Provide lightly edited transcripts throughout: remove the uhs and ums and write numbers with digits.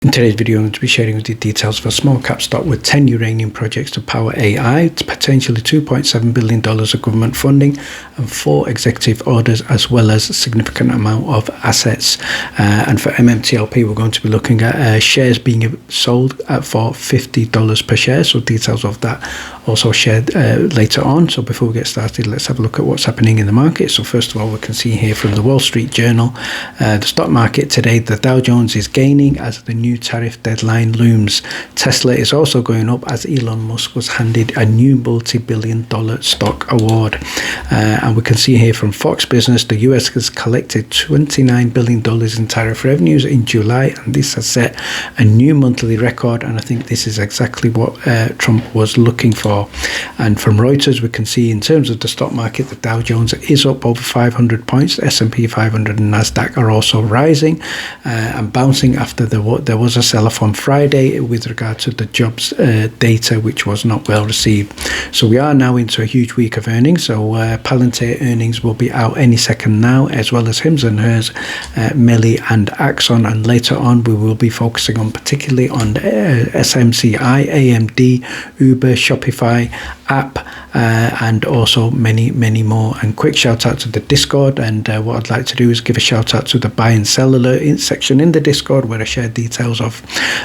In today's video, I'm going to be sharing with you details of a small cap stock with 10 uranium projects to power AI. It's potentially $2.7 billion of government funding and 4 executive orders, as well as a significant amount of assets. And for MMTLP, we're going to be looking at shares being sold for $50 per share. So details of that also shared later on. So before we get started, let's have a look at what's happening in the market. So first of all, we can see here from the Wall Street Journal, the stock market today, the Dow Jones is gaining as the new tariff deadline looms. Tesla is also going up as Elon Musk was handed a new multi-billion-dollar stock award. And we can see here from Fox Business, the US has collected $29 billion in tariff revenues in July, and this has set a new monthly record, and I think this is exactly what Trump was looking for. And from Reuters, we can see in terms of the stock market, the Dow Jones is up over 500 points. The S&P 500 and NASDAQ are also rising and bouncing after there was a sell-off on Friday with regard to the jobs data, which was not well received. So we are now into a huge week of earnings. So Palantir earnings will be out any second now, as well as Hims and Hers, Melly and Axon. And later on, we will be focusing on particularly on SMCI, AMD, Uber, Shopify, App, and also many more. And quick shout out to the Discord, and what I'd like to do is give a shout out to the buy and sell alert section in the Discord, where I share details of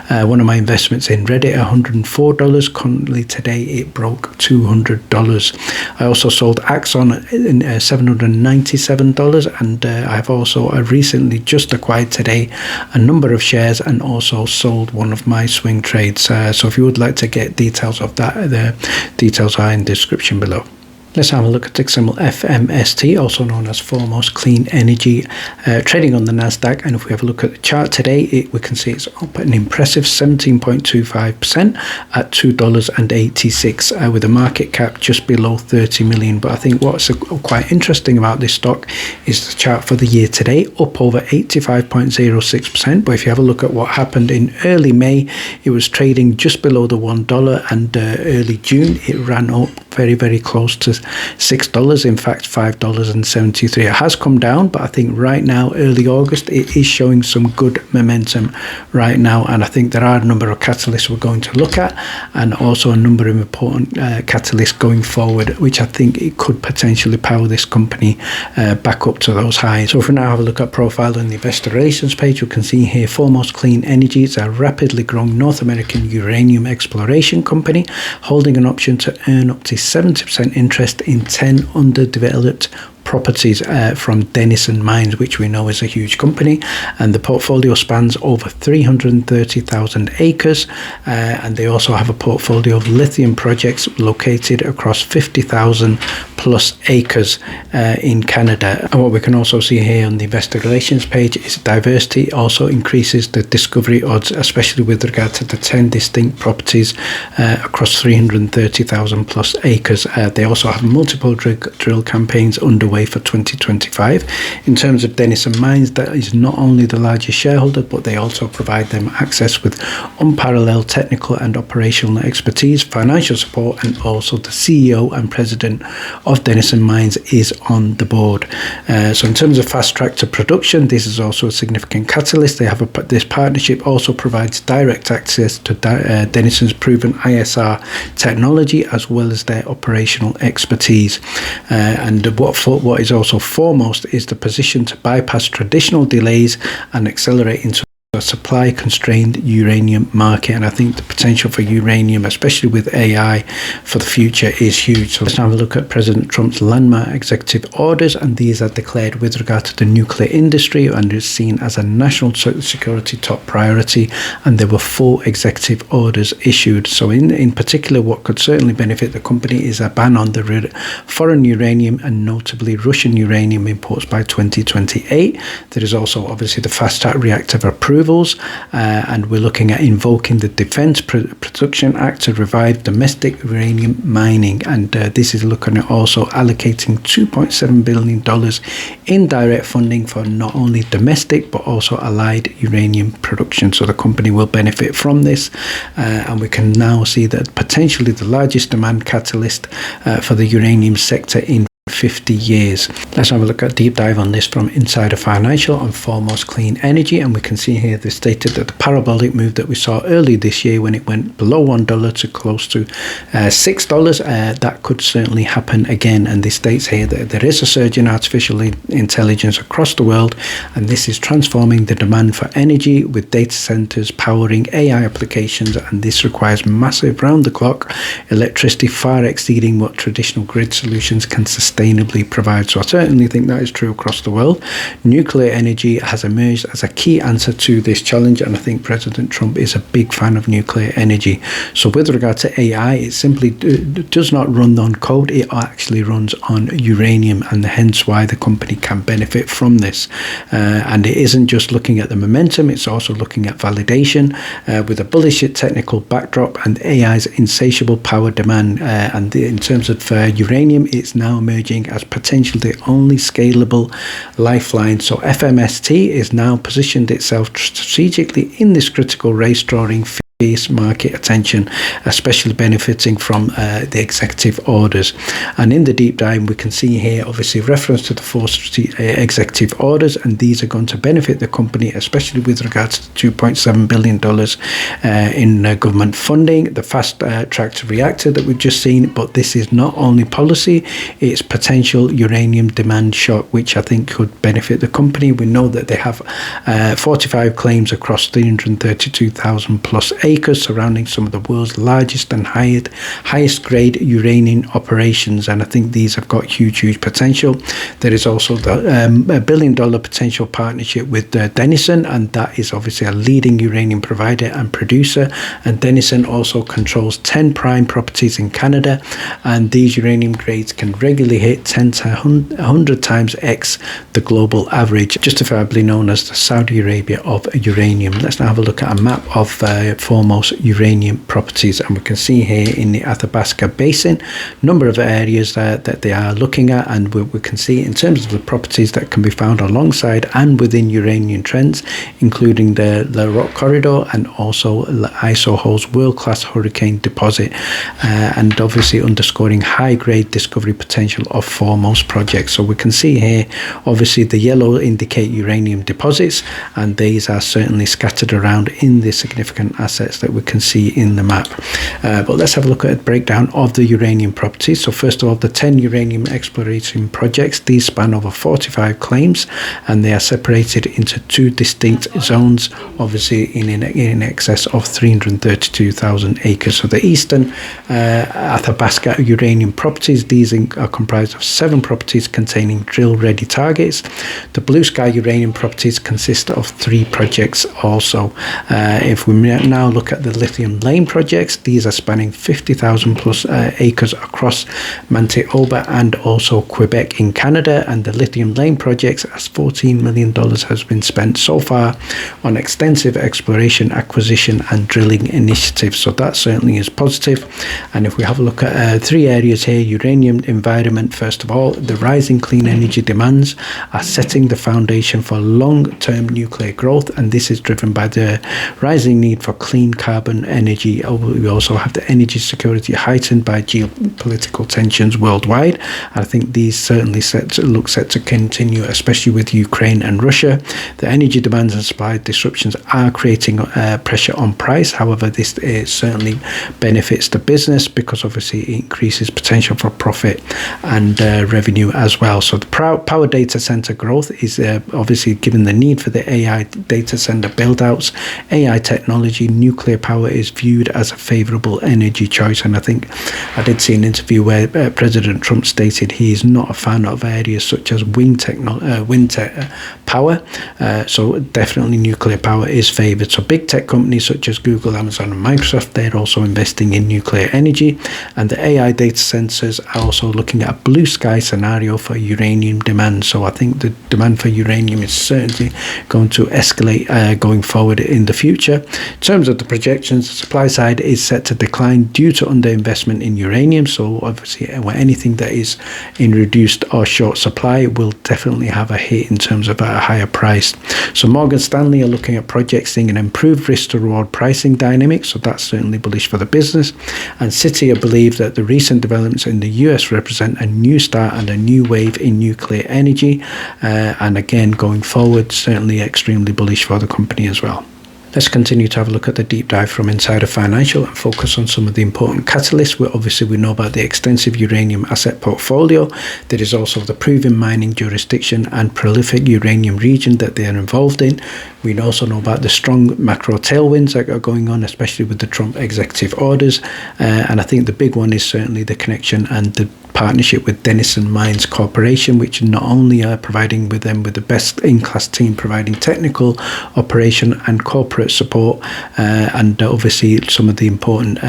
one of my investments in Reddit, $104. Currently today it broke $200. I also sold Axon in $797, and I've also recently just acquired today a number of shares and also sold one of my swing trades. So if you would like to get details of that, the details are in the description below. Let's have a look at ticker symbol FMST, also known as Foremost Clean Energy, trading on the NASDAQ. And if we have a look at the chart today, we can see it's up an impressive 17.25% at $2.86, with a market cap just below 30 million. But I think what's quite interesting about this stock is the chart for the year today, up over 85.06%. But if you have a look at what happened in early May, it was trading just below the $1, and early June, it ran up very close to $6, in fact $5.73. It has come down, but I think right now, early August, it is showing some good momentum right now, and I think there are a number of catalysts we're going to look at, and also a number of important catalysts going forward, which I think it could potentially power this company back up to those highs. So for now, have a look at profile on the investor relations page. You can see here Foremost Clean Energy. It's a rapidly growing North American uranium exploration company holding an option to earn up to 70% interest in 10 underdeveloped properties from Denison Mines, which we know is a huge company, and the portfolio spans over 330,000 acres, and they also have a portfolio of lithium projects located across 50,000 plus acres in Canada. And what we can also see here on the investor relations page is diversity also increases the discovery odds, especially with regard to the 10 distinct properties across 330,000 plus acres. They also have multiple drill campaigns underway for 2025. In terms of Denison Mines, that is not only the largest shareholder, but they also provide them access with unparalleled technical and operational expertise, financial support, and also the CEO and president of Denison Mines is on the board. So in terms of fast track to production, this is also a significant catalyst. They have this partnership also provides direct access to Denison's proven ISR technology, as well as their operational expertise. And what is also foremost is the position to bypass traditional delays and accelerate into a supply-constrained uranium market. And I think the potential for uranium, especially with AI for the future, is huge. So let's have a look at President Trump's landmark executive orders, and these are declared with regard to the nuclear industry and is seen as a national security top priority, and there were 4 executive orders issued. So in particular, what could certainly benefit the company is a ban on the foreign uranium and notably Russian uranium imports by 2028. There is also obviously the fast-track reactor approvals, and we're looking at invoking the Defense Production Act to revive domestic uranium mining, and this is looking at also allocating $2.7 billion in direct funding for not only domestic but also allied uranium production. So the company will benefit from this, and we can now see that potentially the largest demand catalyst for the uranium sector in 50 years. Let's have a look at a deep dive on this from Insider Financial on Foremost Clean Energy, and we can see here they stated that the parabolic move that we saw early this year when it went below $1 to close to $6, that could certainly happen again. And this states here that there is a surge in artificial intelligence across the world, and this is transforming the demand for energy with data centers powering AI applications, and this requires massive round-the-clock electricity far exceeding what traditional grid solutions can sustainably provide. So I certainly think that is true across the world. Nuclear energy has emerged as a key answer to this challenge, and I think President Trump is a big fan of nuclear energy. So with regard to AI, it simply does not run on code, it actually runs on uranium, and hence why the company can benefit from this. And it isn't just looking at the momentum, it's also looking at validation with a bullish technical backdrop and AI's insatiable power demand. And in terms of uranium, it's now emerging as potentially the only scalable lifeline. So FMST is now positioned itself strategically in this critical race, drawing market attention, especially benefiting from the executive orders. And in the deep dive, we can see here obviously reference to the 4 executive orders, and these are going to benefit the company, especially with regards to $2.7 billion in government funding, the fast track reactor that we've just seen. But this is not only policy, it's potential uranium demand shock, which I think could benefit the company. We know that they have 45 claims across 332,000 plus acres surrounding some of the world's largest and highest grade uranium operations, and I think these have got huge potential. There is also the $1 billion potential partnership with Denison, and that is obviously a leading uranium provider and producer, and Denison also controls 10 prime properties in Canada, and these uranium grades can regularly hit 10 to 100 times X the global average, justifiably known as the Saudi Arabia of uranium. Let's now have a look at a map of foremost uranium properties, and we can see here in the Athabasca Basin number of areas that they are looking at, and we can see in terms of the properties that can be found alongside and within uranium trends, including the rock corridor and also Isohole's world-class hurricane deposit, and obviously underscoring high-grade discovery potential of foremost projects. So we can see here obviously the yellow indicate uranium deposits, and these are certainly scattered around in the significant assets that we can see in the map. But let's have a look at a breakdown of the uranium properties. So first of all, the 10 uranium exploration projects, these span over 45 claims, and they are separated into 2 distinct zones, obviously in excess of 332,000 acres. So the eastern Athabasca uranium properties, these are comprised of 7 properties containing drill-ready targets. The blue sky uranium properties consist of 3 projects also. If we now look at the lithium lane projects, these are spanning 50,000 plus acres across Manitoba and also Quebec in Canada, and the lithium lane projects, as $14 million has been spent so far on extensive exploration, acquisition and drilling initiatives. So that certainly is positive. And if we have a look at 3 areas here, uranium environment, first of all, the rising clean energy demands are setting the foundation for long-term nuclear growth, and this is driven by the rising need for clean carbon energy. We also have the energy security heightened by geopolitical tensions worldwide. I think these certainly look set to continue, especially with Ukraine and Russia. The energy demands and supply disruptions are creating pressure on price. However, this certainly benefits the business because obviously it increases potential for profit and revenue as well. So the power data center growth is obviously given the need for the AI data center build-outs. AI technology, nuclear power is viewed as a favorable energy choice, and I think I did see an interview where President Trump stated he is not a fan of areas such as wind power, so definitely nuclear power is favored. So big tech companies such as Google, Amazon and Microsoft, they're also investing in nuclear energy, and the AI data centers are also looking at a blue sky scenario for uranium demand. So I think the demand for uranium is certainly going to escalate going forward in the future. In terms of the projections, the supply side is set to decline due to underinvestment in uranium. So obviously anything that is in reduced or short supply will definitely have a hit in terms of a higher price. So Morgan Stanley are looking at projects seeing an improved risk to reward pricing dynamic, so that's certainly bullish for the business. And Citi believe that the recent developments in the US represent a new start and a new wave in nuclear energy, and again going forward certainly extremely bullish for the company as well. Let's continue to have a look at the deep dive from Insider Financial and focus on some of the important catalysts. We know about the extensive uranium asset portfolio. There is also the proven mining jurisdiction and prolific uranium region that they are involved in. We also know about the strong macro tailwinds that are going on, especially with the Trump executive orders. And I think the big one is certainly the connection and the partnership with Denison Mines Corporation, which not only are providing with them with the best-in-class team providing technical, operation and corporate support, and obviously some of the important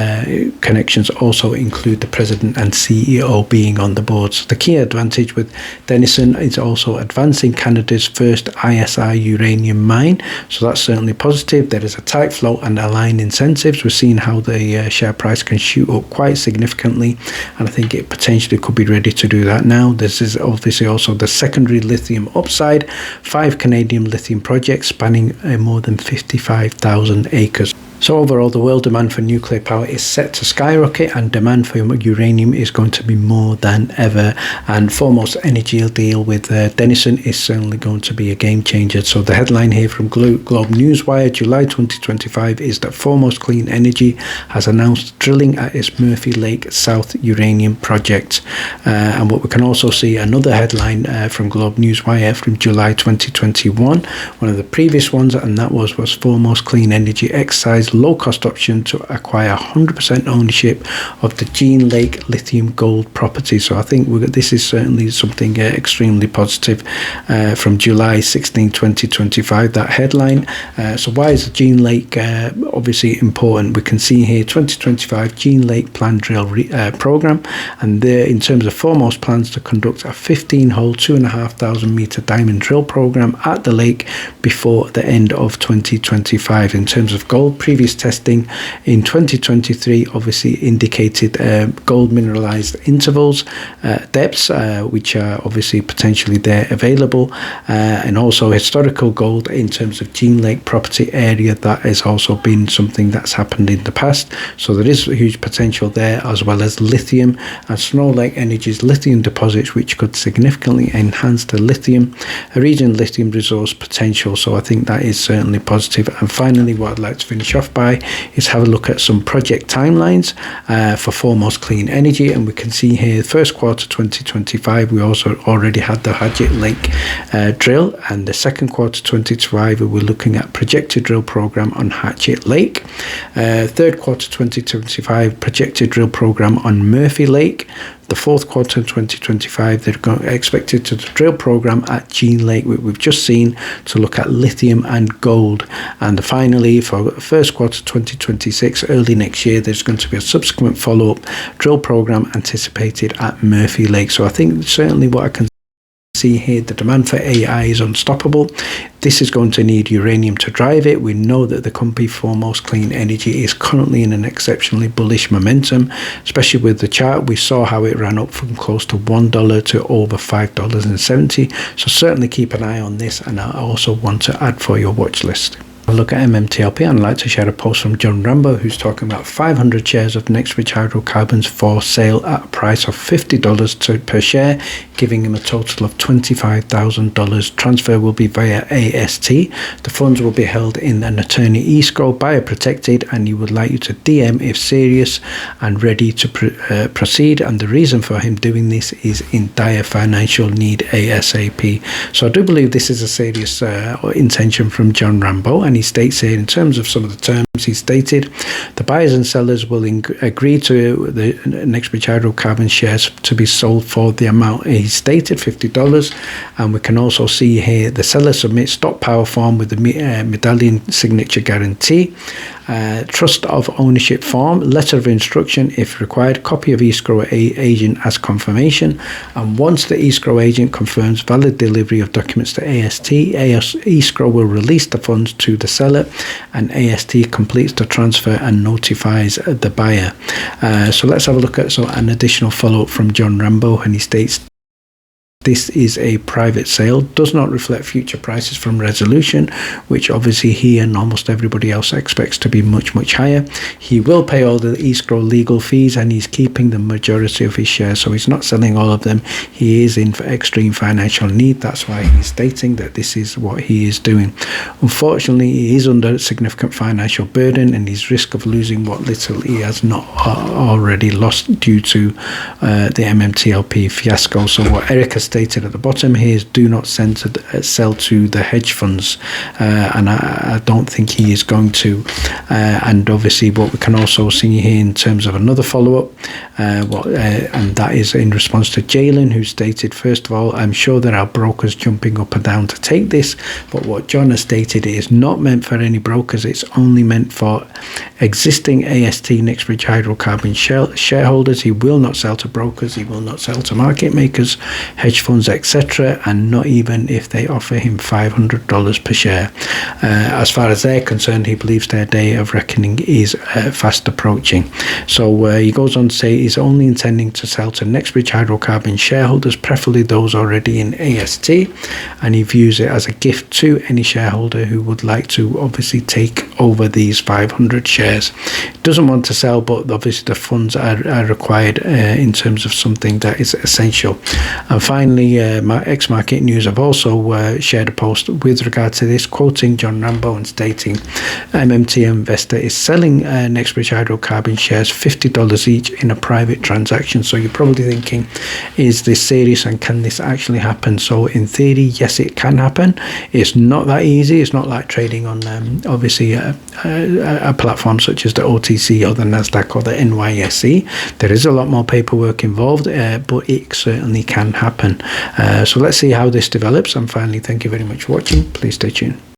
connections also include the president and CEO being on the board. So the key advantage with Denison is also advancing Canada's first ISI uranium mine, so that's certainly positive. There is a tight flow and aligned incentives. We're seeing how the share price can shoot up quite significantly, and I think it potentially could be ready to do that now. This is obviously also the secondary lithium upside, 5 Canadian lithium projects spanning more than 55,000 acres. So overall, the world demand for nuclear power is set to skyrocket, and demand for uranium is going to be more than ever. And Foremost Energy deal with Denison is certainly going to be a game changer. So the headline here from Globe Newswire, July 2025, is that Foremost Clean Energy has announced drilling at its Murphy Lake South uranium project. And what we can also see, another headline from Globe Newswire from July 2021, one of the previous ones, and that was Foremost Clean Energy exercised low-cost option to acquire 100% ownership of the Gene Lake lithium gold property. So I think this is certainly something extremely positive from July 16, 2025, that headline. So why is the Gene Lake obviously important? We can see here 2025 Gene Lake planned drill program, and there in terms of Foremost plans to conduct a 15-hole 2,500 meter diamond drill program at the lake before the end of 2025. In terms of gold, previous testing in 2023 obviously indicated gold mineralized intervals, depths, which are obviously potentially there available, and also historical gold in terms of Gene Lake property area. That has also been something that's happened in the past, so there is a huge potential there, as well as lithium and Snow Lake Energy's lithium deposits, which could significantly enhance the lithium region lithium resource potential. So I think that is certainly positive. And finally, what I'd like to finish off by is have a look at some project timelines for Foremost Clean Energy. And we can see here first quarter 2025 we also already had the Hadget Lake drill, and the second quarter 2025 we're looking at projected drill program on Hadget Lake. Third quarter 2025 projected drill program on Murphy Lake. The fourth quarter of 2025, they're expected to drill program at Gene Lake, we've just seen, to look at lithium and gold. And finally, for first quarter 2026, early next year, there's going to be a subsequent follow-up drill program anticipated at Murphy Lake. So I think certainly what I can see here, the demand for AI is unstoppable. This is going to need uranium to drive it. We know that the company Foremost Clean Energy is currently in an exceptionally bullish momentum, especially with the chart. We saw how it ran up from close to $1 to over $5.70. So certainly keep an eye on this, and I also want to add for your watch list. Have a look at MMTLP, and I'd like to share a post from John Rambo, who's talking about 500 shares of NextRich Hydrocarbons for sale at a price of $50 per share, giving him a total of $25,000. Transfer will be via AST. The funds will be held in an attorney escrow, buyer protected, and he would like you to DM if serious and ready to proceed. And the reason for him doing this is in dire financial need ASAP. So I do believe this is a serious intention from John Rambo. And he states here, in terms of some of the terms, he stated the buyers and sellers will agree to the NextRich Hydrocarbon shares to be sold for the amount he stated, $50. And we can also see here the seller submits stock power form with the medallion signature guarantee. trust of ownership form, letter of instruction if required, copy of escrow agent as confirmation, and once the escrow agent confirms valid delivery of documents to AST, escrow will release the funds to the seller, and AST completes the transfer and notifies the buyer. So let's have a look at an additional follow-up from John Rambo, and he states, this is a private sale, does not reflect future prices from resolution, which obviously he and almost everybody else expects to be much, much higher. He will pay all the escrow legal fees, and he's keeping the majority of his shares, so he's not selling all of them. He is in extreme financial need. That's why he's stating that this is what he is doing. Unfortunately, he is under significant financial burden, and his risk of losing what little he has not already lost due to the MMTLP fiasco. So what Eric has stated at the bottom here is do not sell to the hedge funds, and I don't think he is going to. And obviously what we can also see here in terms of another follow-up, and that is in response to Jalen, who stated, first of all, I'm sure there are brokers jumping up and down to take this, but what John has stated is not meant for any brokers. It's only meant for existing AST Nextbridge Hydrocarbon shareholders. He will not sell to brokers, he will not sell to market makers, hedge funds, etc., and not even if they offer him $500 per share. As far as they're concerned, he believes their day of reckoning is fast approaching. So he goes on to say he's only intending to sell to Nextbridge Hydrocarbon shareholders, preferably those already in AST, and he views it as a gift to any shareholder who would like to obviously take over these 500 shares. Doesn't want to sell, but obviously the funds are required in terms of something that is essential. And finally, X-Market News have also shared a post with regard to this, quoting John Rambo and stating MMT Investor is selling Nextbridge Hydrocarbon shares $50 each in a private transaction. So you're probably thinking, is this serious and can this actually happen? So in theory, yes, it can happen. It's not that easy. It's not like trading on obviously a platform such as the OTC or the NASDAQ or the NYSE. There is a lot more paperwork involved, but it certainly can happen. So let's see how this develops. And finally, thank you very much for watching. Please stay tuned.